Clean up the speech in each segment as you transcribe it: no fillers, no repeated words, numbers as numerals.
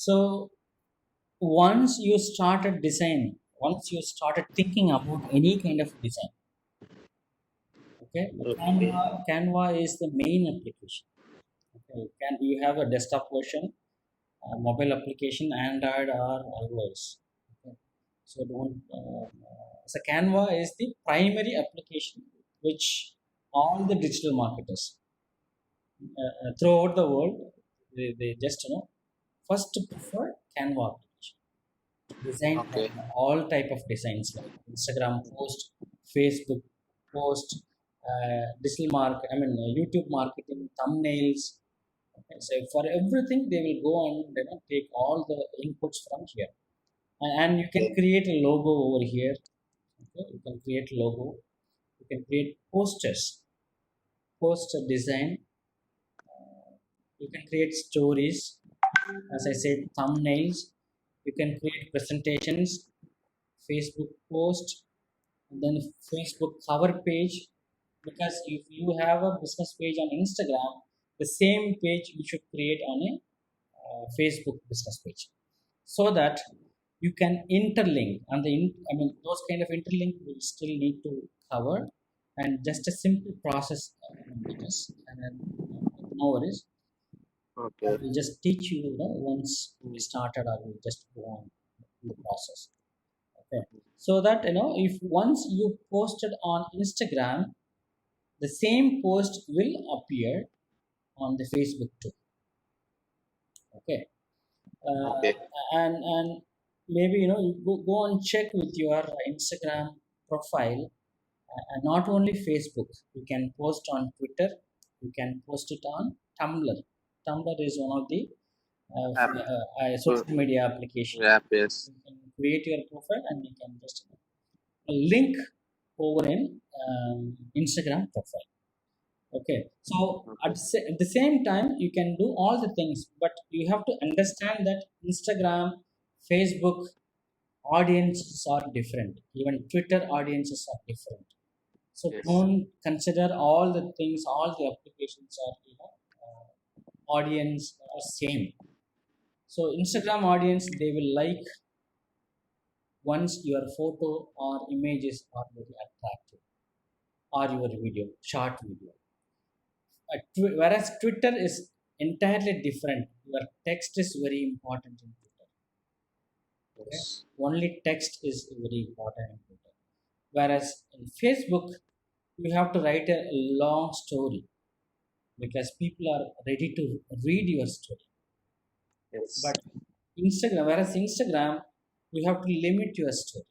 So once you started designing, once you started thinking about any kind of design, okay, Okay. Canva is the main application. Okay, can you have a desktop version, mobile application, Android or iOS. Okay. So don't. So Canva is the primary application which all the digital marketers throughout the world, they just first prefer Canva application. Design Okay. all type of designs like Instagram post, Facebook post, digital YouTube marketing, thumbnails. Okay, so for everything they will go and take all the inputs from here, and you can Okay. create a logo over here. Okay, you can create logo, you can create posters, poster design, you can create stories, as I said, thumbnails, you can create presentations, Facebook post, and then Facebook cover page. Because if you have a business page on Instagram, the same page you should create on a Facebook business page, so that you can interlink. And those kind of interlink we still need to cover, and just a simple process. It is, and then, no worries. I Okay. will just teach you, once we started, I will just go on in the process. Okay. So that if once you posted on Instagram, the same post will appear on the Facebook too. Okay. uh, Okay. and maybe you go and check with your Instagram profile, and not only Facebook. You can post on Twitter, you can post it on Tumblr. Tumblr is one of the App. Good. social media application. App. Yes. You can create your profile and you can just link over in Instagram profile. Okay, so Okay. at the same time, you can do all the things, but you have to understand that Instagram, Facebook audiences are different. Even Twitter audiences are different. So Yes. don't consider all the things, all the applications are audience are same. So Instagram audience, they will like once your photo or images are very attractive, or your video, short video. Whereas Twitter is entirely different. Your text is very important in Twitter. Okay, Yes. only text is very important in Twitter. Whereas in Facebook, you have to write a long story because people are ready to read your story. Yes. But whereas Instagram, you have to limit your story,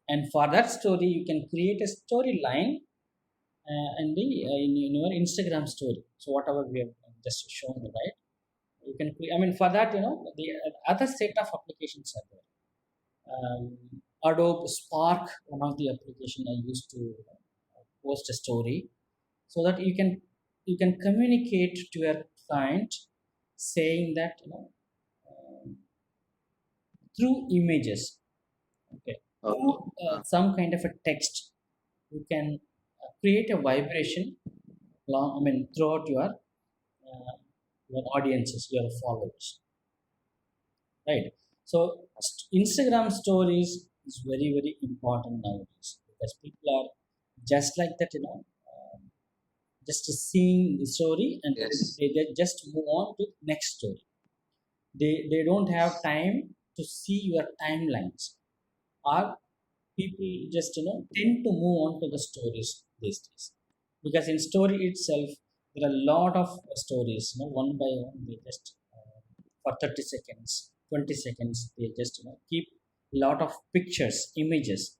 and for that story, you can create a storyline in your Instagram story. So whatever we have just shown, right? You can for that, the other set of applications are there. Adobe Spark, one of the application I used to post a story, so that you can communicate to your client, saying that through images. Okay, through Okay. some kind of a text, you can create a vibration throughout uh, your audiences, your followers, right? So Instagram stories is very very important nowadays, because people are just like that, just seeing the story, and Yes. they just move on to next story. They don't have time to see your timelines, or people just tend to move on to the stories these days, because in story itself there are a lot of stories, one by one. They just for 30 seconds, 20 seconds, they just keep lot of pictures, images,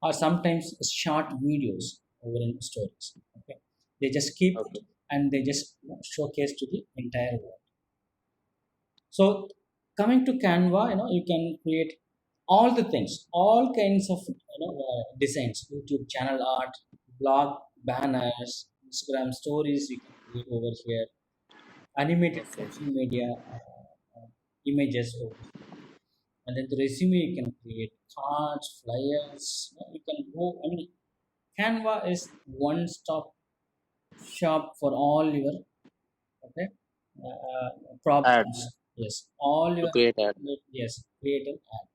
or sometimes short videos over in stories. Okay, they just keep it, Okay. and they just showcase to the entire world. So coming to Canva, you can create all the things, all kinds of designs, YouTube channel art, blog banners, Instagram stories you can create over here, animated Okay. social media images over here. And then the resume, you can create cards, flyers. You can go. Canva is one-stop shop for all your, okay, Add. problems. Yes, all to your create ad. yes, create an ad,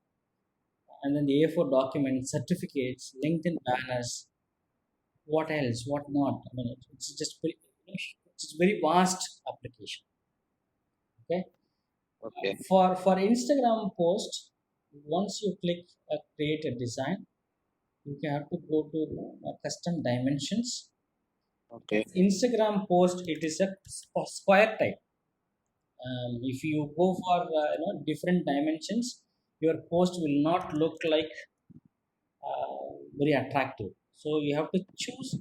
and then the A4 documents, certificates, LinkedIn banners. What else? What not? I mean, it's just very, it's very vast application. Okay, Okay. for Instagram post, once you click create a design, you have to go to custom dimensions. Okay. Instagram post, it is a square type. If you go for different dimensions, your post will not look like very attractive. So you have to choose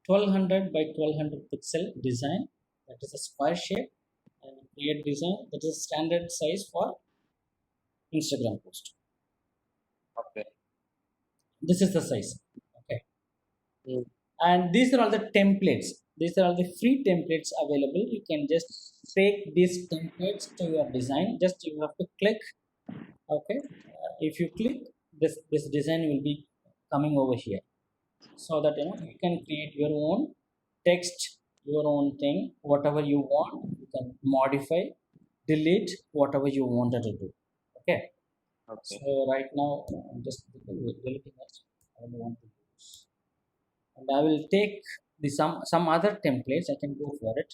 1200 by 1200 pixel design, that is a square shape, and create design that is standard size for Instagram post. Okay. This is the size. Okay, Mm. and these are all the templates. These are all the free templates available. You can just take these templates to your design. Just you have to click. Okay, if you click, this design will be coming over here, so that you can create your own text, your own thing, whatever you want. You can modify, delete whatever you wanted to do. Okay, Okay. so right now I'm just deleting it. I don't want to do this, and I will take the some other templates. I can go for it.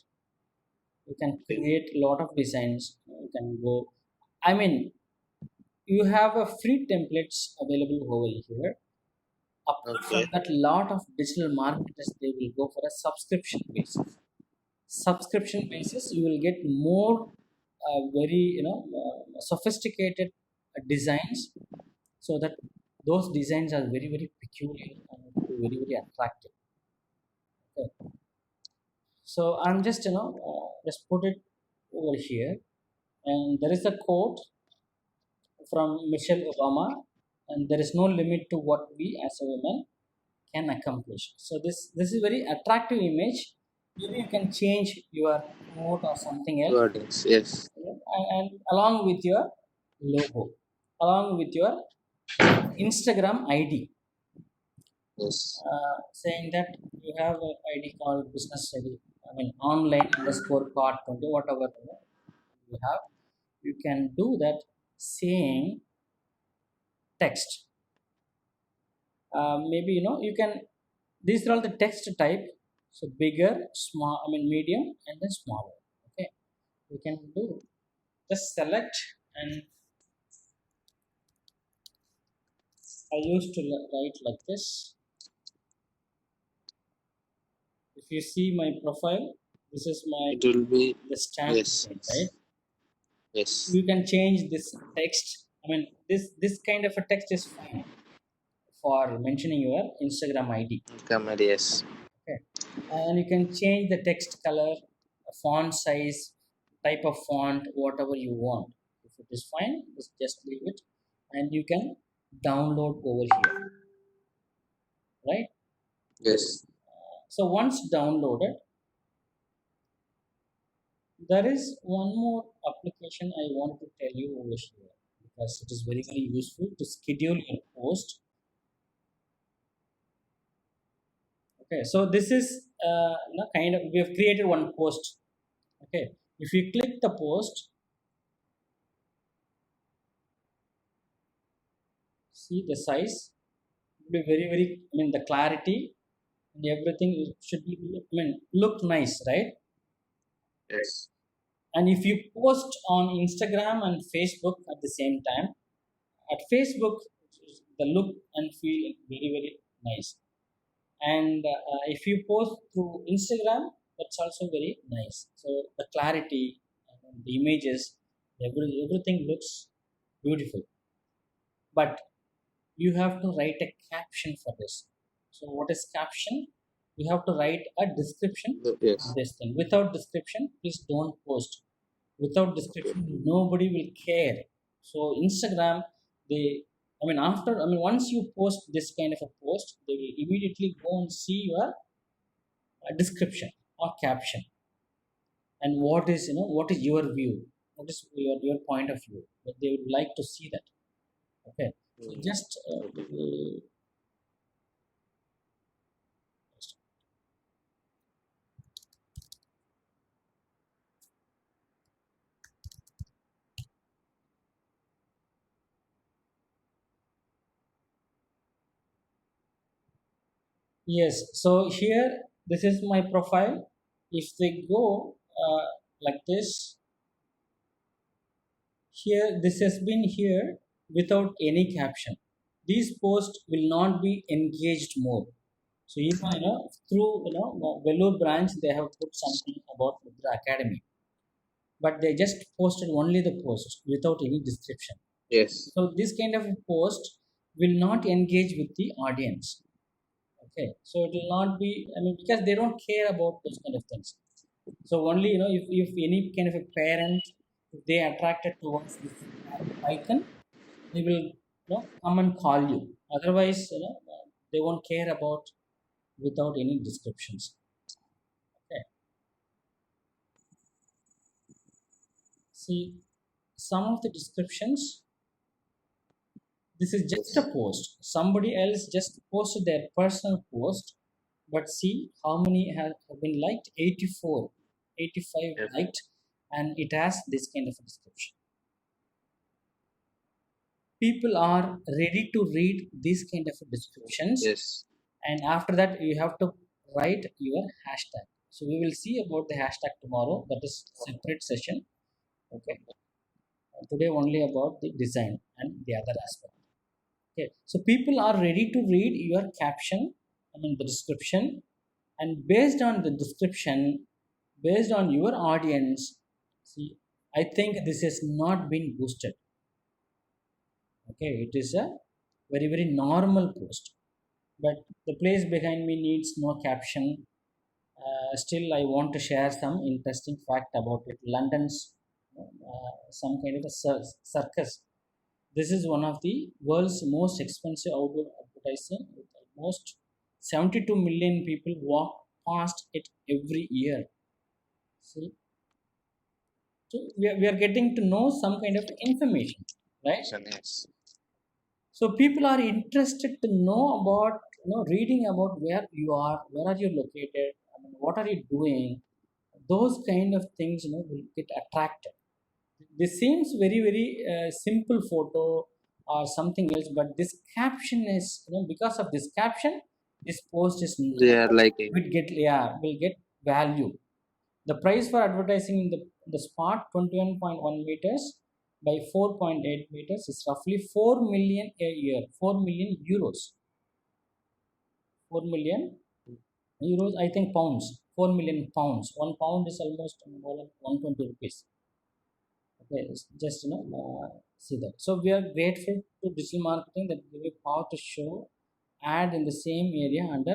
You can Okay. create a lot of designs. You can go, I mean, you have a free templates available over here. Apart from Okay. that, lot of digital marketers, they will go for a subscription basis. Subscription basis, you will get more very sophisticated designs, so that those designs are very very peculiar and very very attractive. Okay. So I'm just just put it over here, and there is a quote from Michelle Obama, and there is no limit to what we as a woman can accomplish. So this is very attractive image. Maybe you can change your quote or something else, Wordings. Yes. and along with your logo, along with your Instagram ID, Yes. saying that you have an ID called business ID. I mean, online underscore card 20, whatever you have, you can do that. Saying text, maybe you can. These are all the text type. So bigger, small, I mean medium, and then smaller. Okay, you can do, just select, and I used to write like this. If you see my profile, this is my It will be. the stamp Yes. thing, right? Yes. Yes. You can change this text. I mean, this kind of a text is fine for mentioning your Instagram ID. Comedy. Yes. Okay, and you can change the text color, font size, type of font, whatever you want. If it is fine, just leave it, and you can download over here, right? Yes. So once downloaded, there is one more application I want to tell you over here, because it is very very useful to schedule your post. Okay, so this is kind of, we have created one post. Okay, if you click the post, see the size will be very very, I mean the clarity and everything should be, I mean, look nice, right? Yes. And if you post on Instagram and Facebook at the same time, at Facebook the look and feel very very nice, and if you post through Instagram, that's also very nice. So the clarity and the images, everything looks beautiful. But you have to write a caption for this. So what is caption? You have to write a description of Yes. this thing. Without description, please don't post. Without Okay. description, nobody will care. So Instagram, they, I mean, after, I mean, once you post this kind of a post, they will immediately go and see your description or caption, and what is, what is your view, what is your point of view. But they would like to see that. Okay, so Mm. just Okay. Yes, so here this is my profile. If they go like this, here this has been here without any caption. These posts will not be engaged more. So even through Vellore branch they have put something about the academy, but they just posted only the post without any description. Yes. So this kind of a post will not engage with the audience. Okay, so it will not be. I mean, because they don't care about those kind of things. So only if any kind of a parent, if they attracted towards this icon, they will come and call you. Otherwise, they won't care about without any descriptions. Okay. See, some of the descriptions. This is just a Yes. post. Somebody else just posted their personal post, but see how many have been liked. 84, 85 Yes. liked, and it has this kind of a description. People are ready to read these kind of descriptions, Yes. and after that you have to write your hashtag. So we will see about the hashtag tomorrow. That is separate session. Okay. Today only about the design and the other aspect. Okay, so people are ready to read your caption, I mean the description, and based on the description, based on your audience, see, I think this has not been boosted. Okay, it is a very normal post, but the place behind me needs no caption. Still, I want to share some interesting fact about it. London's some kind of a circus. This is one of the world's most expensive outdoor advertising. With almost 72 million people walk past it every year. See, so we are getting to know some kind of information, right? Yes. So people are interested to know about, reading about where you are, where are you located, I mean, what are you doing. Those kind of things, will get attracted. This seems very simple photo or something else, but this caption is, because of this caption, this post is They are liking. will get value. The price for advertising in the spot 21.1 meters by 4.8 meters is roughly 4 million a year, 4 million euros, 4 million euros. I think pounds, 4 million pounds. 1 pound is almost more than 120 rupees. Okay, just see that. So we are grateful to digital marketing that give you power to show ad in the same area under.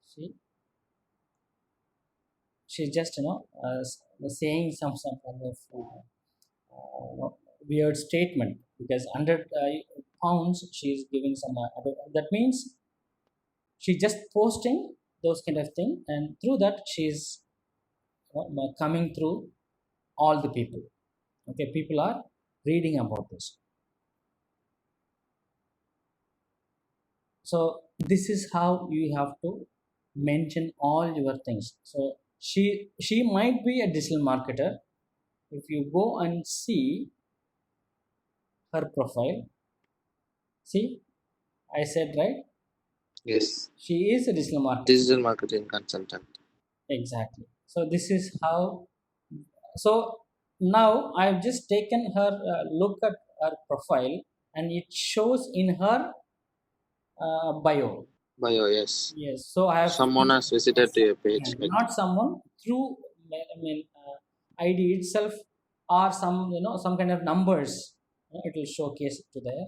See, she's just saying some kind of weird statement, because 100 pounds she is giving some that means she's just posting those kind of thing, and through that she's coming through all the people. Okay, people are reading about this. So this is how you have to mention all your things. So she might be a digital marketer. If you go and see her profile, see, I said right, Yes. she is a digital marketer. Digital marketing consultant. Exactly. So this is how. So now I've just taken her look at her profile, and it shows in her bio. Bio, yes. Yes, so I have Someone has visited to your page. Like, not someone through, I mean, ID itself, or some kind of numbers. It will showcase it to there.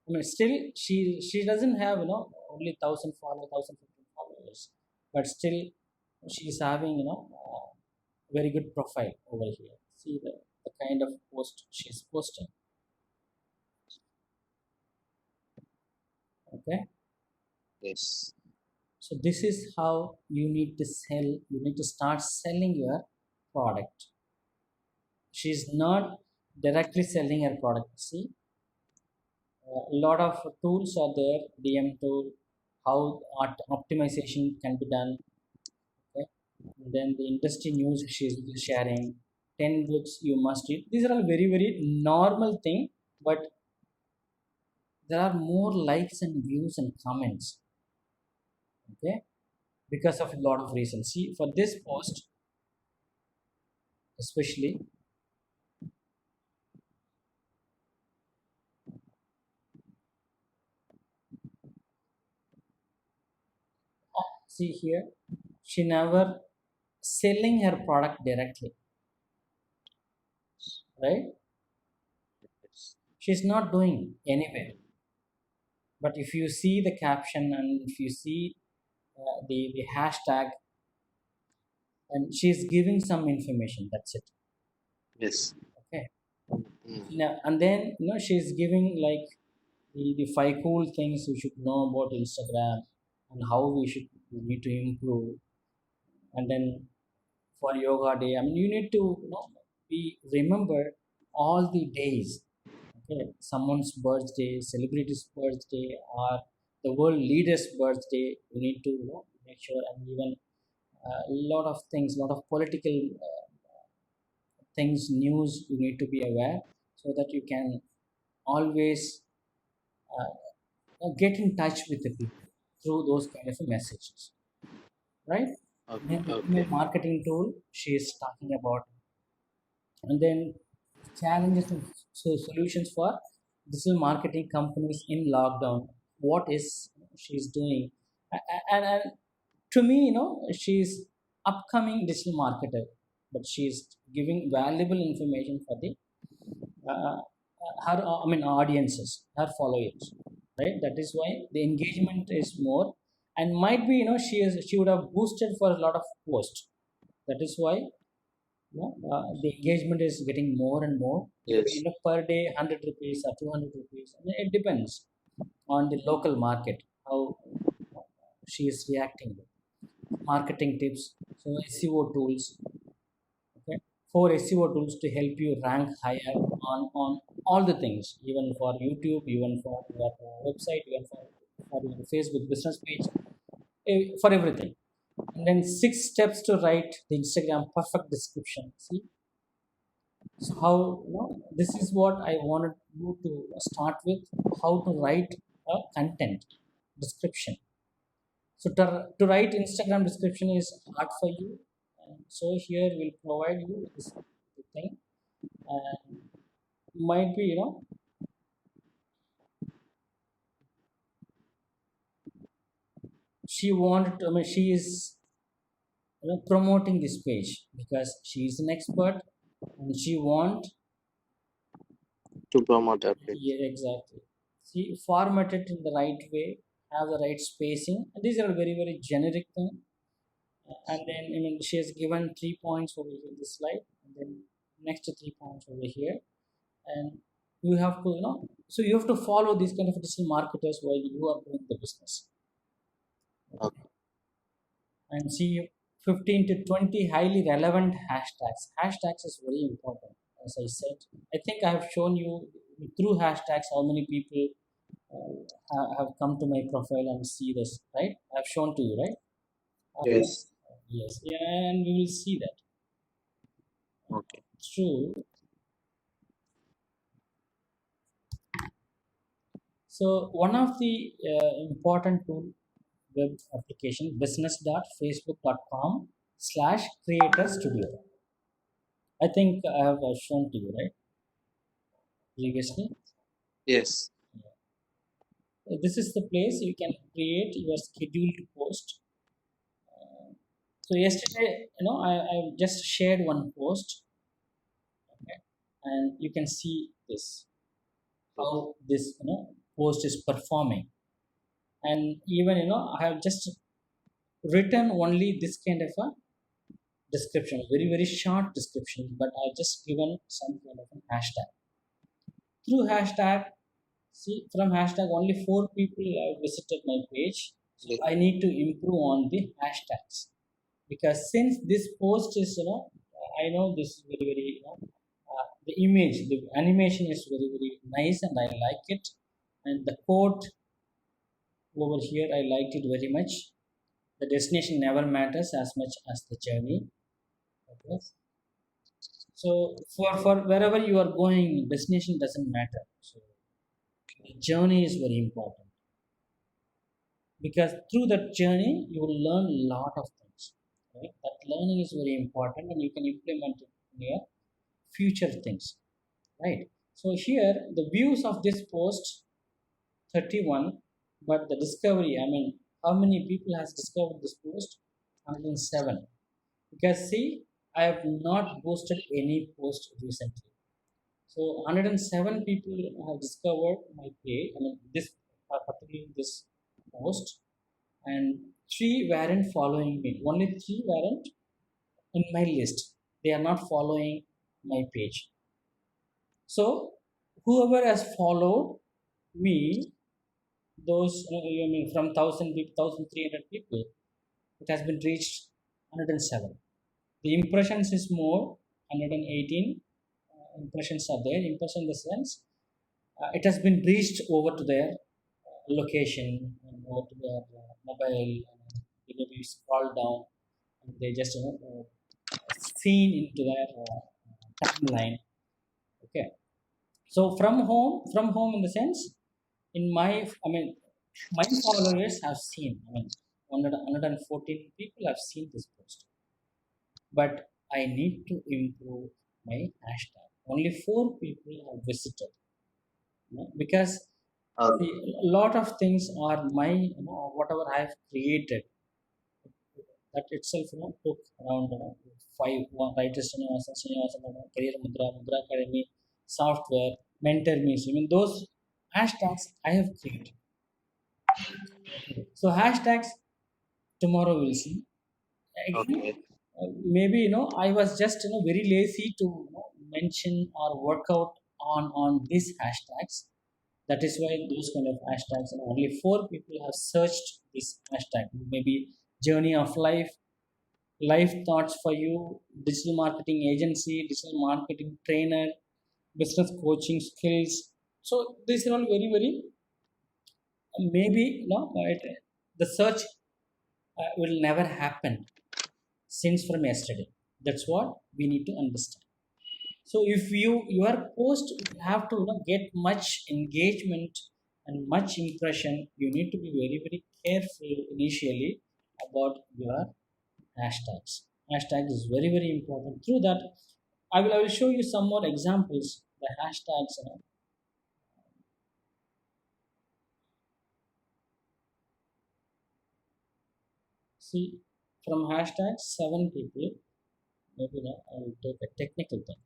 I mean, still she doesn't have only 1,000 followers, 1,050 followers, but still she is having very good profile over here. See the kind of post she is posting. Okay, yes. so this is how you need to sell. You need to start selling your product. She's not directly selling her product. See, a lot of tools are there. DM tool, how optimization can be done. Okay, and then the industry news she's sharing. 10 books you must read. These are all very normal thing, but there are more likes and views and comments. Okay, because of a lot of reasons. See, for this post especially, see here, she never selling her product directly, right? Yes. She's not doing anywhere. But if you see the caption and if you see the hashtag, and she's giving some information, that's it. Yes. Okay. Mm. Now, and then she's giving like the five cool things you should know about Instagram and how we need to improve. And then for yoga day, I mean, you need to be remember all the days. Okay, someone's birthday, celebrity's birthday, or the world leader's birthday. You need to make sure, and even a lot of things, lot of political things, news. You need to be aware so that you can always get in touch with the people through those kind of messages, right? Okay. Then email Okay. marketing tool she is talking about, and then challenges and solutions for digital marketing companies in lockdown. What is she's doing? And to me, she's upcoming digital marketer, but she's giving valuable information for the uh, her I mean audiences, her followers, right? That is why the engagement is more, and might be she would have boosted for a lot of posts. That is why the engagement is getting more and more. Maybe Yes. per day 100 rupees or 200 rupees. I mean, it depends on the local market how she is reacting. Marketing tips, so SEO tools. Okay, four SEO tools to help you rank higher on all the things, even for YouTube, even for your website, even for your Facebook business page, for everything. And then six steps to write the Instagram perfect description. See, so how this is what I wanted you to start with, how to write a content description. So to write Instagram description is hard for you, and so here we'll provide you this thing. And might be she wanted to, I mean, she is promoting this page because she is an expert, and she want. To promote a page. Yeah, exactly. See, format it in the right way, have the right spacing. And these are very, very generic thing. And then, I mean, she has given 3 points over here in this slide, and then next 3 points over here. And you have to, so you have to follow these kind of digital marketers while you are doing the business. Okay. And see 15 to 20 highly relevant hashtags. Hashtags is very important. As I said, I think I have shown you through hashtags how many people have come to my profile and see this, right? I've shown to you, right? uh, Yes. yes, yeah, and we will see that. Okay. True. So one of the important tool, web application, business.facebook.com/creator studio. I think I have shown to you, right, previously. Yes. This is the place you can create your scheduled post. So yesterday, I just shared one post, okay, and you can see this Yes. how this post is performing, and even I have just written only this kind of a description, very very short description, but I just given some kind of a hashtag. Through hashtag, see, from hashtag only 4 people have visited my page. So Yes. I need to improve on the hashtags, because since this post is I know this is very very the image, the animation is very very nice and I like it, and the quote over here I liked it very much. The destination never matters as much as the journey. Okay, so for wherever you are going, destination doesn't matter. So the journey is very important. because through that journey you will learn a lot of things, right? That learning is very important and you can implement it in your future things, right? So here the views of this post 31, but the discovery, I mean, how many people has discovered this post? 107. Because see, I have not posted any post recently. So 107 people have discovered my page, I mean this, particularly this post, and three weren't following me. Only three weren't in my list. They are not following my page. So whoever has followed me, those I mean from 1,300 people, it has been reached 107. The impressions is more, 118 impressions are there. Impression in the sense it has been reached over to their location and over to their mobile. Maybe you scroll down and they just seen into their timeline. Okay, so from home in the sense, in my, I mean, my followers have seen, I mean, 114 people have seen this post, but I need to improve my hashtag. Only 4 people have visited, because Okay. see, a lot of things are my, whatever I have created, that itself, took around 5 writers, career mudra, mudra academy, software, mentor me. I mean, those hashtags I have created. So hashtags tomorrow we'll see. Again, Okay. maybe I was just very lazy to mention or work out on these hashtags. That is why those kind of hashtags, only 4 people have searched this hashtag. Maybe journey of life, life thoughts for you, digital marketing agency, digital marketing trainer, business coaching skills. So these are all very very, maybe the search will never happen since from yesterday. That's what we need to understand. So if your post will have to get much engagement and much impression, you need to be very very careful initially about your hashtags. Hashtag is very very important. Through that, I will show you some more examples. The hashtags, see, from hashtags 7 people. Maybe now I will take a technical thing.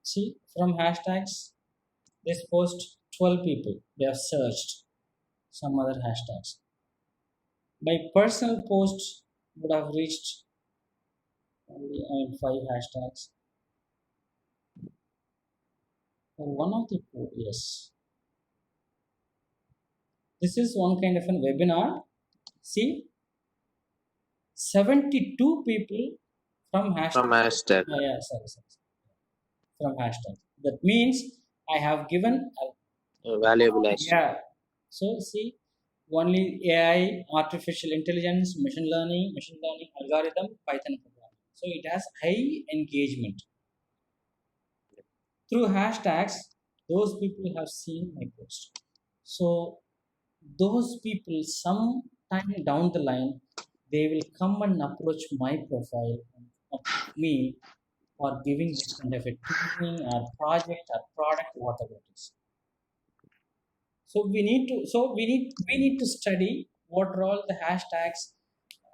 See, from hashtags, this post 12 people they have searched some other hashtags. My personal post would have reached only, I mean, 5 hashtags. Or one of the yes. This is one kind of a webinar. See, 72 people from From hashtag. hashtag. Yeah, sorry. From hashtag. That means I have given Valuable hashtag. yeah. So see, only AI, artificial intelligence, machine learning algorithm, Python programming. So it has high engagement. Through hashtags, those people have seen my post. So those people, some time down the line, they will come and approach my profile and approach me for giving this kind of a training or project or product, whatever it is. So we need to study what are all the hashtags.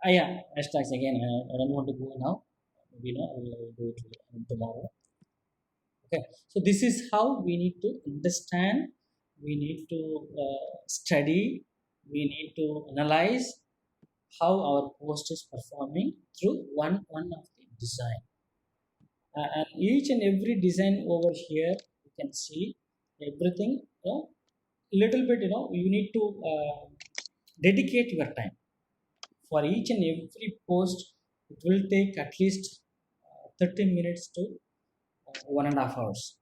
Yeah, hashtags again. I don't want to go now. Maybe I will do it tomorrow. Okay. So this is how we need to understand. We need to study. We need to analyze how our post is performing through one of the design. And each and every design over here, you can see everything. Little bit, you need to dedicate your time for each and every post. It will take at least 30 minutes to 1.5 hours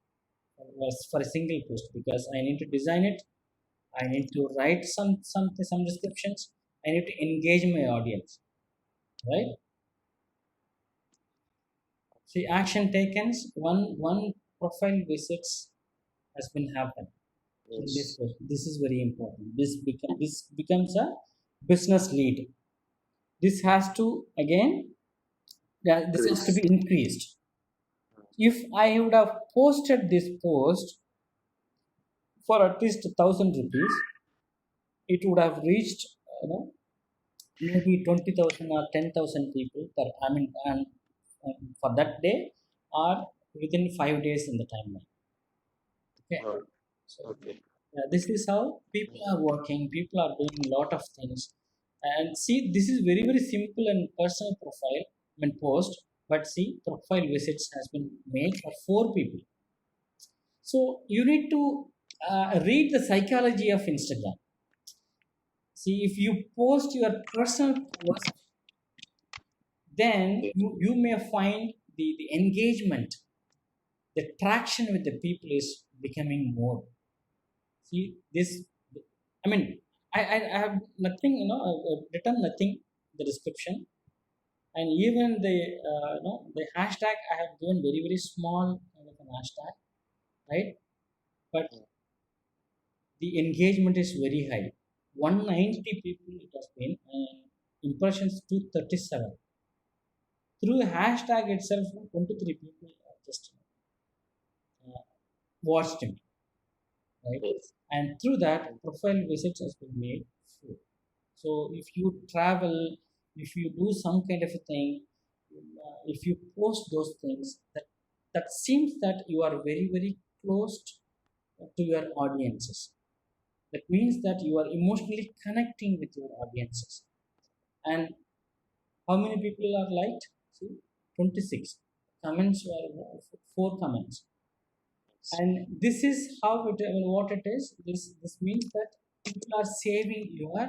for a single post, because I need to design it. I need to write some descriptions. I need to engage my audience, right? See, action taken, one profile visits has been happened in this Yes. post. This is very important. This becomes a business lead. This has to again, yeah, this has to be Increase. increased. If I would have posted this post for at least 1,000 rupees, it would have reached, you know, maybe 20,000 or 10,000 people per, I mean, and for that day, or within 5 days in the timeline. Okay, Oh, so okay. this is how people are working. People are doing a lot of things, and see, this is very very simple and personal profile. I mean post, but see, profile visits has been made for 4 people. So you need to read the psychology of Instagram. See, if you post your personal post, then Okay. you may find the engagement, the traction with the people is becoming more. See, this, I mean, I have nothing, I've written nothing in the description, and even the hashtag I have given very very small kind of an hashtag, right? But the engagement is very high. 190 people it has been, and impressions 237. Through hashtag itself, 23 people just uh, watched me, right? Yes. And through that, profile visits has been made free. So if you travel, if you do some kind of a thing, if you post those things, that seems that you are very very close to your audiences. That means that you are emotionally connecting with your audiences. And how many people are liked? See, 26 comments were, 4 comments. And this is how it, I mean, what it is. This means that people are saving your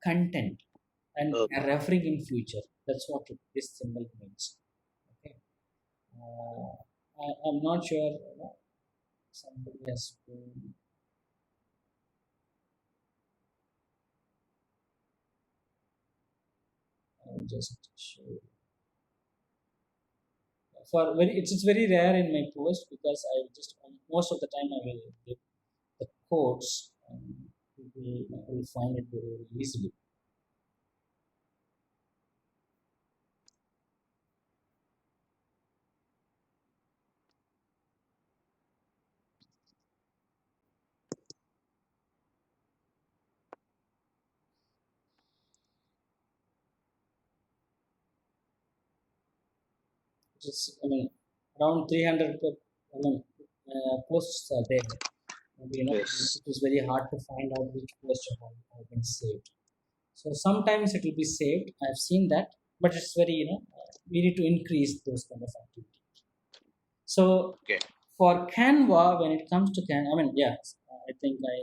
content and Okay. referring in future. That's what this symbol means. Okay. I'm not sure, somebody has been, I'll just show you. For very, it's very rare in my post, because I just, most of the time I will give the quotes, and people will find it very, very easily. Just, I mean, around 300 posts are there. Maybe, Yes. it is very hard to find out which post have been saved. So sometimes it will be saved. I've seen that, but it's very, we need to increase those kind of activity. So Okay. for Canva, when it comes to Canva, I mean, yeah, I think I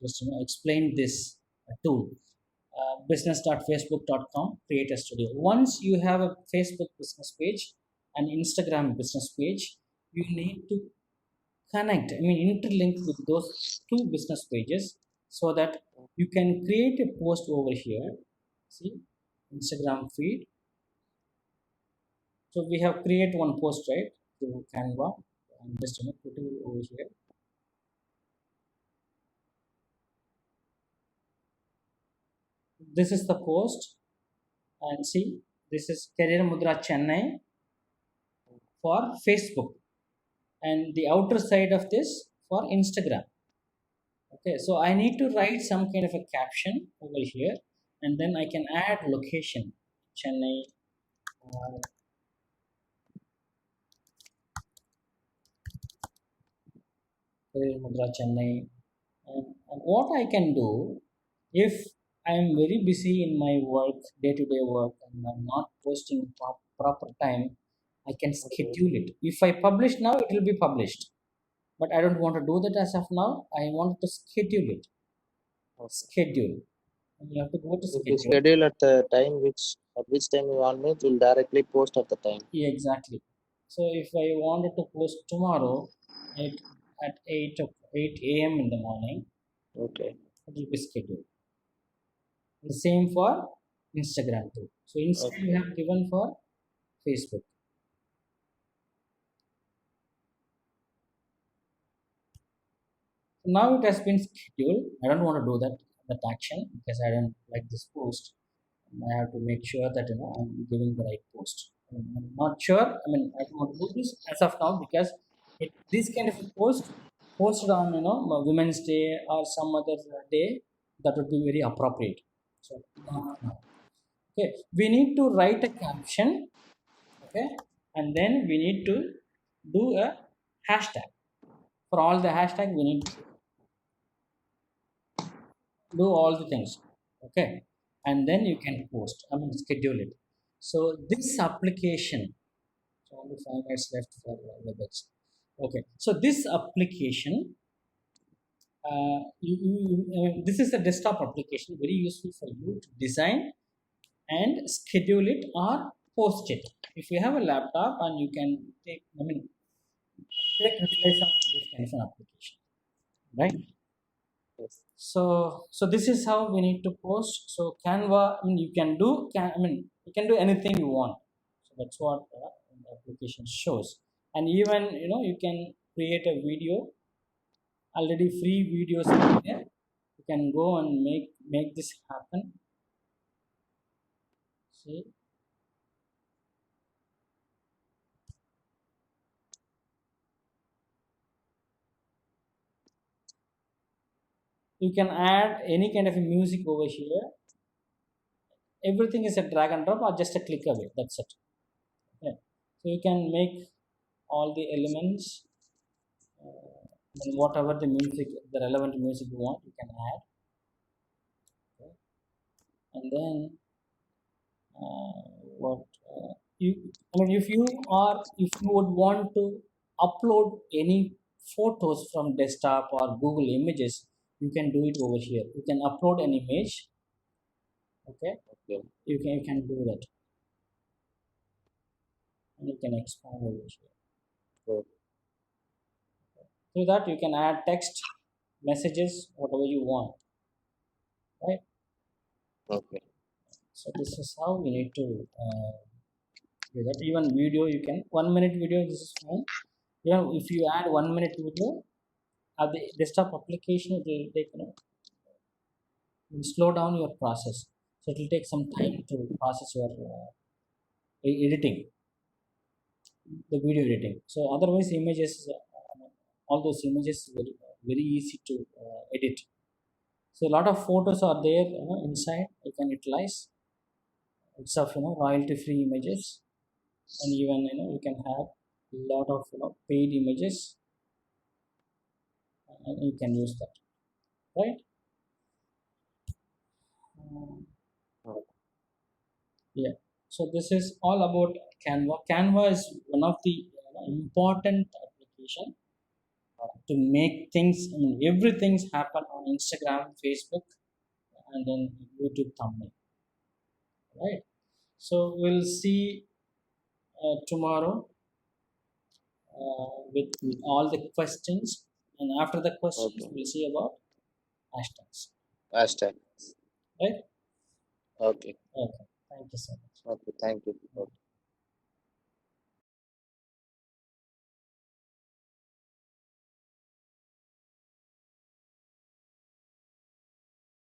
just, explained this tool. Business.facebook.com, create a studio. Once you have a Facebook business page and Instagram business page, you need to connect, I mean, interlink with those 2 business pages, so that you can create a post over here. See, Instagram feed. So we have create one post, right, to Canva. I'm just, putting it over here. This is the post, and see, this is Career Mudra Chennai for Facebook, and the outer side of this for Instagram. Okay, so I need to write some kind of a caption over here, and then I can add location, Chennai, uh, Mudra Chennai. And what I can do, if I am very busy in my work, day to day work, and I'm not posting proper time, I can Okay. schedule it. If I publish now, it will be published. But I don't want to do that as of now. I want to schedule it. Okay. Schedule. And you have to go to If you schedule. schedule at the time at which time you want me, it will directly post at the time. Yeah, exactly. So if I wanted to post tomorrow at, at 8 a.m. in the morning, Okay. it will be scheduled. The same for Instagram too. So instead Okay. we have given for Facebook. So now it has been scheduled. I don't want to do that action because I don't like this post. I have to make sure that I'm giving the right post. I'm not sure. I mean, I don't want to do this as of now because this kind of a post posted on Women's Day or some other day, that would be very appropriate. So not now. Okay, we need to write a caption. Okay, and then we need to do a hashtag. For all the hashtag, we need to do all the things. Okay, and then you can post, I mean schedule it. So this application, so only 5 minutes left for the bits. Okay, so this application, this is a desktop application, very useful for you to design and schedule it or post it. If you have a laptop, and you can take, I mean, take advantage of this kind of an application, right? Yes. So this is how we need to post. So Canva, I mean, I mean, you can do anything you want. So that's what the application shows. And even you can create a video. Already free videos are there. You can go and make this happen. See, you can add any kind of music over here. Everything is a drag and drop or just a click away. That's it. Okay. So you can make all the elements, and whatever the music, the relevant music you want, you can add. Okay. And then what you, I mean, if you would want to upload any photos from desktop or Google Images, you can do it over here. You can upload an image. Okay, Okay. you can do that, and you can expand over here. So, So that you can add text, messages, whatever you want, right? okay. So this is how we need to do that. Even video, you can 1 minute video. This is fine. If you add 1 minute video, the desktop application, it will take, will slow down your process. So it will take some time to process your editing, the video editing. So otherwise, images, all those images very easy to edit. So a lot of photos are there, inside. You can utilize. It's of royalty free images, and even you can have a lot of paid images, and you can use that, right? Um, Oh, yeah. So this is all about Canva. Canva is one of the important application to make things. I mean, everything's happen on Instagram, Facebook, and then YouTube thumbnail, right? So we'll see tomorrow with all the questions, and after the questions, okay. we'll see about hashtags, Hashtag. right? Okay. Okay. Thank you so much. Okay. Thank you. Okay.